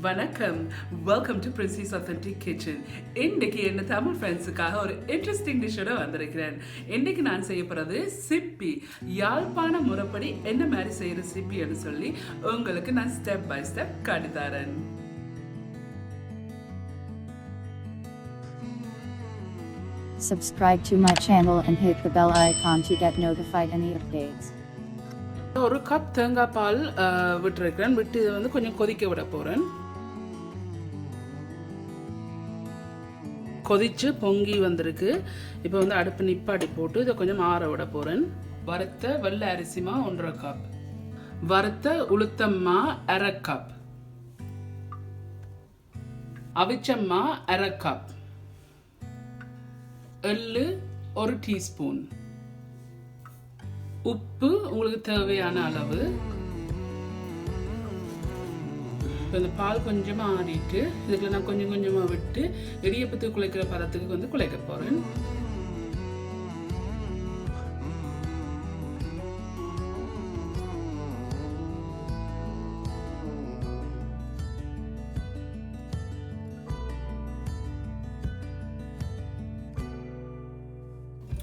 வணக்கம். Welcome to Princy's Authentic Kitchen. இன்னைக்கு என்ன தமிழ் ஃப்ரெண்ட்ஸுக்காக ஒரு இன்ட்ரெஸ்டிங் டிஷ்ஷோட வந்திருக்கிறேன். இன்னைக்கு நான் செய்ய போகிறது சிப்பி. யாழ்ப்பாண முறைப்படி என்ன மாதிரி செய்கிற சிப்பின்னு சொல்லி உங்களுக்கு நான் ஸ்டெப் பை ஸ்டெப் காட்டித்தரேன். Subscribe to my channel and hit the bell icon to get notified any updates. ஒரு கப் தேங்காய் பால் விட்டுருக்கிறேன். விட்டு இதை வந்து கொஞ்சம் கொதிக்க விட போகிறேன். கொதிச்சு பொங்கி வந்திருக்கு. இப்போ வந்து அடுப்பு நிப்பாட்டி போட்டு இதை கொஞ்சம் ஆற விட போகிறேன். வறுத்த வெள்ளை அரிசிமா 1.5 கப், வறுத்த உளுத்தம்மா 1/2 கப், அவிச்சம்மா 1/2 கப், எள்ளு 1 டீஸ்பூன், உப்பு உங்களுக்கு தேவையான அளவு. இந்த பால் கொஞ்சமாக ஆறிட்டு இதுக்குள்ள நான் கொஞ்சம் கொஞ்சமாக விட்டு இடியப்பத்துக்கு குழைக்கிற பதத்துக்கு வந்து குழைக்க போகிறேன்.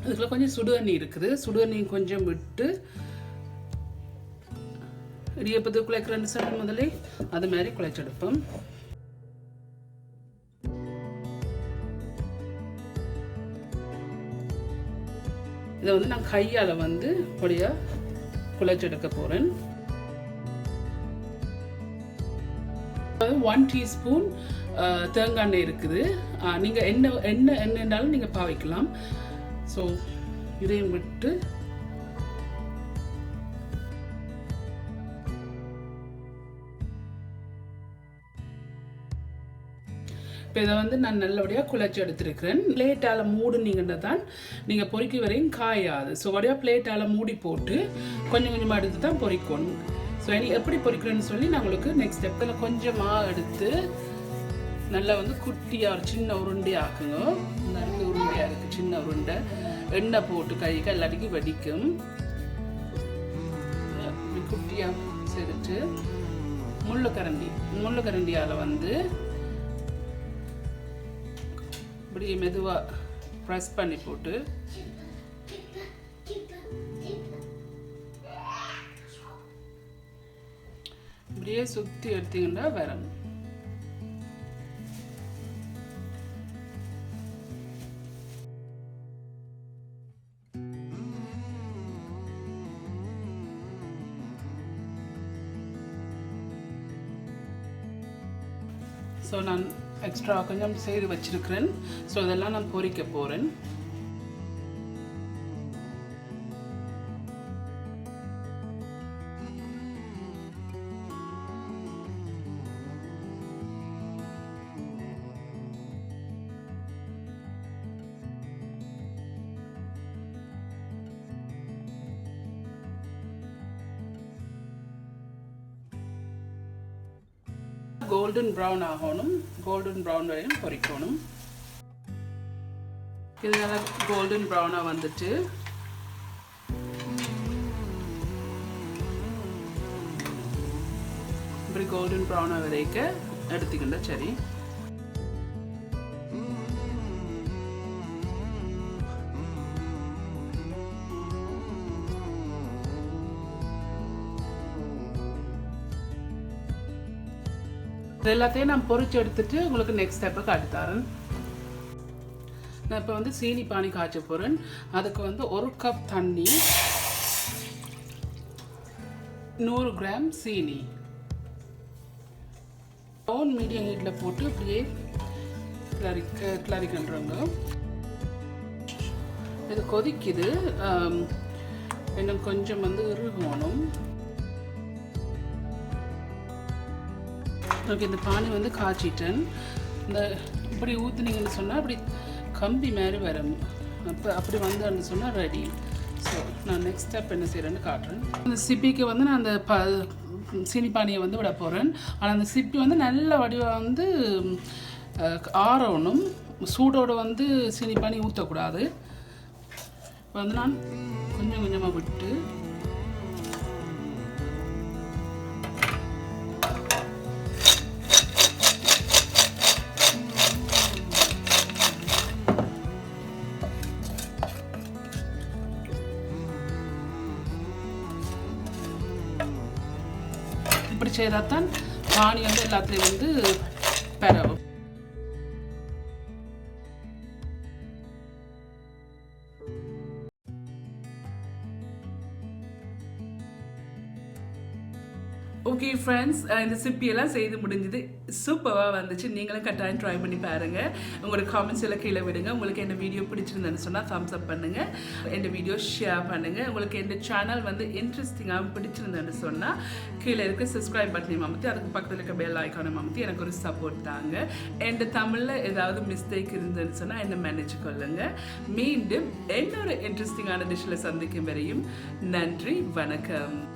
இதுக்குள்ள கொஞ்சம் சுடுதண்ணி இருக்குது. சுடுதண்ணி கொஞ்சம் விட்டு இடியப்பத்துக்கு குழைக்கிறேன்னு சொல்லி முதலே அது மாதிரி குழைச்செடுப்போம். இதை வந்து நான் கையால் வந்து பொடியாக குழைச்செடுக்க போகிறேன். 1 டீஸ்பூன் தேங்காய் எண்ணெய் இருக்குது. நீங்கள் எண்ணெய்னாலும் நீங்கள் பாவிக்கலாம். ஸோ இதையும் விட்டு இப்போ இதை வந்து நான் நல்லபடியாக குழைச்சி எடுத்துருக்கிறேன். பிளேட்டால் மூடுனீங்கன்னா தான் நீங்கள் பொறிக்க வரையும் காயாது. ஸோ வடியாக பிளேட்டால் மூடி போட்டு கொஞ்சம் கொஞ்சமாக எடுத்து தான் பொறிக்கணும். ஸோ இனி எப்படி பொறிக்கிறேன்னு சொல்லி நான் உங்களுக்கு நெக்ஸ்ட் ஸ்டெப்பில் கொஞ்சமாக எடுத்து நல்லா வந்து குட்டியாக ஒரு சின்ன உருண்டை ஆக்குங்க. நல்ல உருண்டையாக இருக்குது, சின்ன உருண்டை. எண்ணெய் போட்டு கைக்கு எல்லாத்துக்கும் வெடிக்கும். குட்டியாக செதுட்டு முள்ளுக்கரண்டியால் வந்து இப்படி மெதுவாக ப்ரெஸ் பண்ணி போட்டு இப்படியே சுற்றி எடுத்தீங்கன்னா வரும். ஸோ நான் எக்ஸ்ட்ரா கொஞ்சம் செய்து வச்சிருக்கிறேன். ஸோ இதெல்லாம் நான் பொரிக்க போகிறேன். கோல்டன் ப்ரௌன் ஆகணும். கோல்டன் ப்ரௌன் வரையும் பொரிக்கணும். இதனால் கோல்டன் ப்ரௌனாக வந்துட்டு இப்படி கோல்டன் ப்ரௌனாக வரைக்க எடுத்துக்கிட்டா சரி. இது எல்லாத்தையும் நான் பொரிச்சு எடுத்துட்டு உங்களுக்கு நெக்ஸ்ட் ஸ்டெப்பை காட்டித்தரேன். நான் இப்போ வந்து சீனி பானி காய்ச்ச போகிறேன். அதுக்கு வந்து 1 கப் தண்ணி, 100 கிராம் சீனி மீடியம் ஹீட்டில் போட்டு அப்படியே கிளறிக்கின்றோங்க. இது கொதிக்குது. இன்னும் கொஞ்சம் வந்து இறுகணும். ஓகே, இந்த பானி வந்து காய்ச்சிட்டேன். இந்த இப்படி ஊற்றுனீங்கன்னு சொன்னால் அப்படி கம்பி மாதிரி வரும். அப்படி வந்தோன்னு சொன்னால் ரெடி. ஸோ நான் நெக்ஸ்ட் ஸ்டெப் என்ன செய்கிறேன்னு காட்டுறேன். அந்த சிப்பிக்கு வந்து நான் அந்த சீனி பானியை வந்து விட போகிறேன். ஆனால் அந்த சிப்பி வந்து நல்ல வடிவாக வந்து ஆறணும். சூடோடு வந்து சீனி பானி ஊற்றக்கூடாது. வந்து நான் கொஞ்சம் கொஞ்சமாக விட்டு செய்தால் தான் பானி வந்து எல்லாத்துலேயும் வந்து பரவும். ஓகே ஃப்ரெண்ட்ஸ், இந்த சிப்பியெல்லாம் செய்து முடிஞ்சது. சூப்பராக வந்துச்சு. நீங்களும் கட்டாயம் ட்ரை பண்ணி பாருங்கள். உங்களோட காமெண்ட்ஸ் எல்லாம் கீழே விடுங்க. உங்களுக்கு என்ன வீடியோ பிடிச்சிருந்தேன்னு சொன்னால் தம்ஸ் அப் பண்ணுங்கள். எந்த வீடியோ ஷேர் பண்ணுங்கள். உங்களுக்கு எந்த சேனல் வந்து இன்ட்ரெஸ்டிங்காக பிடிச்சிருந்தேன்னு சொன்னால் கீழே இருக்க சப்ஸ்கிரைப் பட்டனையும் அமுத்தி அதுக்கு பக்கத்தில் இருக்க பெல் ஐக்கானை அமுத்தி எனக்கு ஒரு சப்போர்ட் தாங்க. எந்த தமிழில் ஏதாவது மிஸ்டேக் இருந்ததுன்னு சொன்னால் என்ன மேனேஜ் கொள்ளுங்கள். மீண்டும் இன்னொரு இன்ட்ரெஸ்டிங்கான டிஷ்ஷில் சந்திக்கும் வரையும் நன்றி, வணக்கம்.